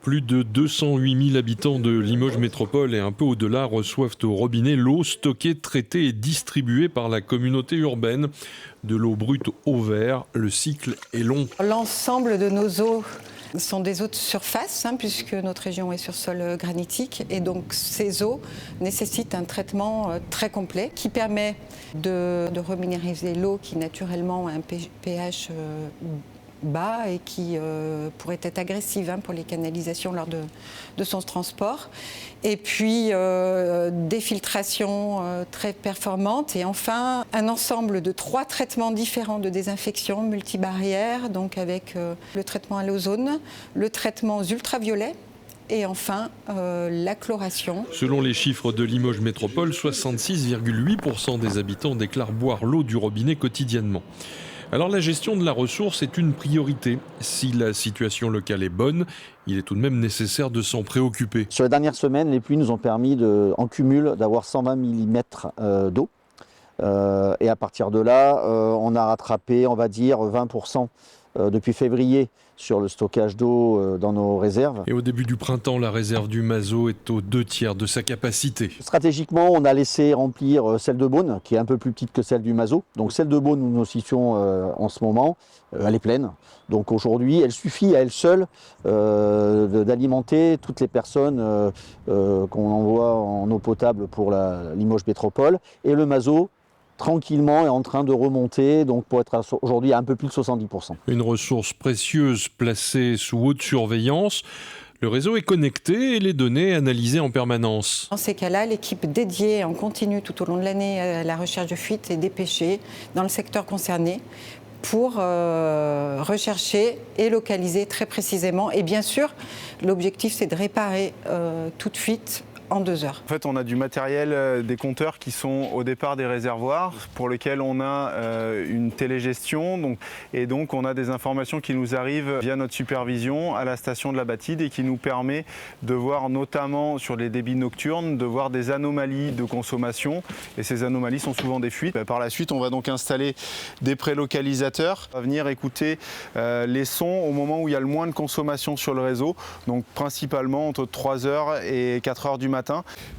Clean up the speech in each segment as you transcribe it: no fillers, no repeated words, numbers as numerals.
Plus de 208 000 habitants de Limoges Métropole et un peu au-delà reçoivent au robinet l'eau stockée, traitée et distribuée par la communauté urbaine. De l'eau brute au verre, le cycle est long. L'ensemble de nos eaux sont des eaux de surface, puisque notre région est sur sol granitique. Et donc ces eaux nécessitent un traitement très complet qui permet de reminéraliser l'eau qui naturellement a un pH bas et qui pourrait être agressive pour les canalisations lors de son transport. Et puis des filtrations très performantes et enfin un ensemble de 3 traitements différents de désinfection multibarrières, donc avec le traitement à l'ozone, le traitement aux ultraviolets et enfin la chloration. Selon les chiffres de Limoges Métropole, 66,8% des habitants déclarent boire l'eau du robinet quotidiennement. Alors la gestion de la ressource est une priorité. Si la situation locale est bonne, il est tout de même nécessaire de s'en préoccuper. Sur les dernières semaines, les pluies nous ont permis en cumul d'avoir 120 mm d'eau. Et à partir de là, on a rattrapé, on va dire, 20% depuis février sur le stockage d'eau dans nos réserves. Et au début du printemps, la réserve du Mazo est aux 2/3 de sa capacité. Stratégiquement, on a laissé remplir celle de Beaune, qui est un peu plus petite que celle du Mazo. Donc celle de Beaune, nous nous situons en ce moment, elle est pleine. Donc aujourd'hui, elle suffit à elle seule d'alimenter toutes les personnes qu'on envoie en eau potable pour la Limoges Métropole. Et le Mazo, tranquillement, est en train de remonter, donc pour être aujourd'hui à un peu plus de 70%. Une ressource précieuse placée sous haute surveillance. Le réseau est connecté et les données analysées en permanence. Dans ces cas-là, l'équipe dédiée en continu tout au long de l'année à la recherche de fuites est dépêchée dans le secteur concerné pour rechercher et localiser très précisément. Et bien sûr, l'objectif, c'est de réparer toute fuite en 2 heures. En fait, on a du matériel, des compteurs qui sont au départ des réservoirs pour lesquels on a une télégestion. Et donc, on a des informations qui nous arrivent via notre supervision à la station de la Batide et qui nous permet de voir notamment sur les débits nocturnes, de voir des anomalies de consommation. Et ces anomalies sont souvent des fuites. Par la suite, on va donc installer des prélocalisateurs. On va venir écouter les sons au moment où il y a le moins de consommation sur le réseau. Donc, principalement entre 3h et 4h du matin.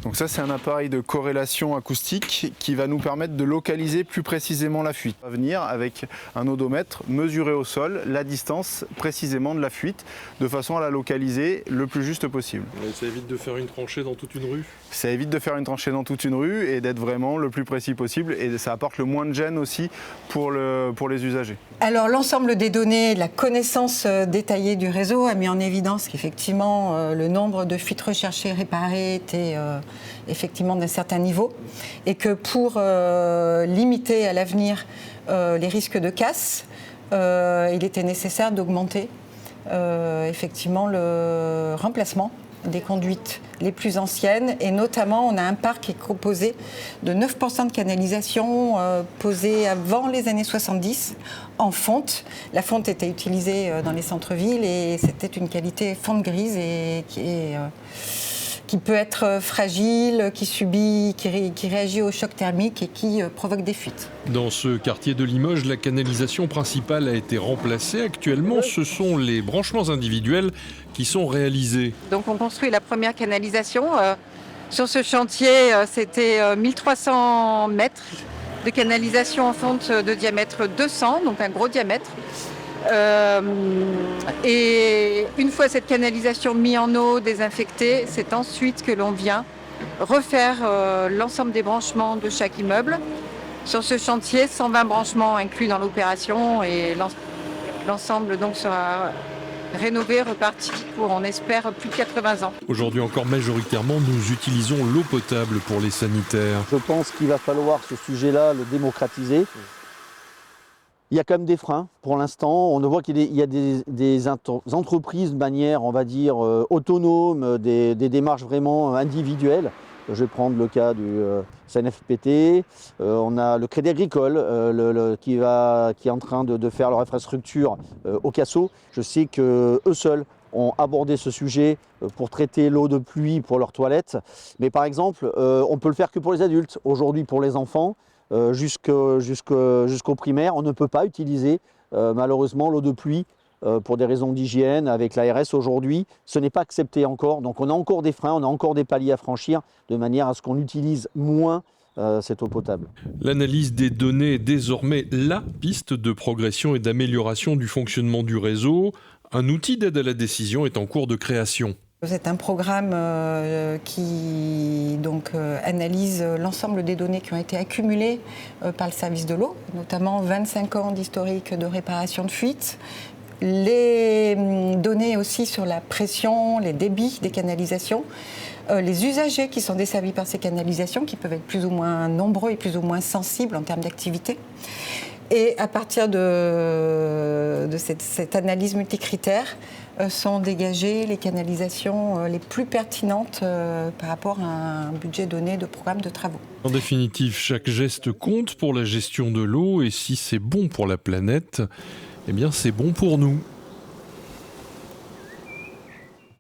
Donc ça, c'est un appareil de corrélation acoustique qui va nous permettre de localiser plus précisément la fuite. On va venir avec un odomètre mesurer au sol la distance précisément de la fuite de façon à la localiser le plus juste possible. Et ça évite de faire une tranchée dans toute une rue ? Ça évite de faire une tranchée dans toute une rue et d'être vraiment le plus précis possible et ça apporte le moins de gêne aussi pour les usagers. Alors l'ensemble des données, la connaissance détaillée du réseau a mis en évidence qu'effectivement le nombre de fuites recherchées réparées était effectivement d'un certain niveau et que pour limiter à l'avenir les risques de casse, il était nécessaire d'augmenter effectivement le remplacement des conduites les plus anciennes et notamment on a un parc qui est composé de 9% de canalisation posée avant les années 70 en fonte. La fonte était utilisée dans les centres-villes et c'était une qualité fonte grise et qui peut être fragile, qui réagit au choc thermique et qui provoque des fuites. Dans ce quartier de Limoges, la canalisation principale a été remplacée. Actuellement, ce sont les branchements individuels qui sont réalisés. Donc on construit la première canalisation. Sur ce chantier, c'était 1300 mètres de canalisation en fonte de diamètre 200, donc un gros diamètre. Et une fois cette canalisation mise en eau, désinfectée, c'est ensuite que l'on vient refaire l'ensemble des branchements de chaque immeuble. Sur ce chantier, 120 branchements inclus dans l'opération et l'ensemble donc sera rénové, reparti pour, on espère, plus de 80 ans. Aujourd'hui encore majoritairement, nous utilisons l'eau potable pour les sanitaires. Je pense qu'il va falloir ce sujet-là le démocratiser. Il y a quand même des freins pour l'instant. On voit qu'il y a des entreprises de manière, on va dire, autonome, des démarches vraiment individuelles. Je vais prendre le cas du CNFPT. On a le Crédit Agricole qui est en train de faire leur infrastructure au Casso. Je sais qu'eux seuls ont abordé ce sujet pour traiter l'eau de pluie pour leurs toilettes. Mais par exemple, on peut le faire que pour les adultes. Aujourd'hui, pour les enfants, jusqu'au primaire, on ne peut pas utiliser malheureusement l'eau de pluie pour des raisons d'hygiène avec l'ARS aujourd'hui. Ce n'est pas accepté encore. Donc on a encore des freins, on a encore des paliers à franchir de manière à ce qu'on utilise moins cette eau potable. L'analyse des données est désormais la piste de progression et d'amélioration du fonctionnement du réseau. Un outil d'aide à la décision est en cours de création. C'est un programme qui analyse l'ensemble des données qui ont été accumulées par le service de l'eau, notamment 25 ans d'historique de réparation de fuites, les données aussi sur la pression, les débits des canalisations, les usagers qui sont desservis par ces canalisations, qui peuvent être plus ou moins nombreux et plus ou moins sensibles en termes d'activité. Et à partir de cette analyse multicritère, sont dégagées les canalisations les plus pertinentes par rapport à un budget donné de programme de travaux. En définitive, chaque geste compte pour la gestion de l'eau et si c'est bon pour la planète, eh bien c'est bon pour nous.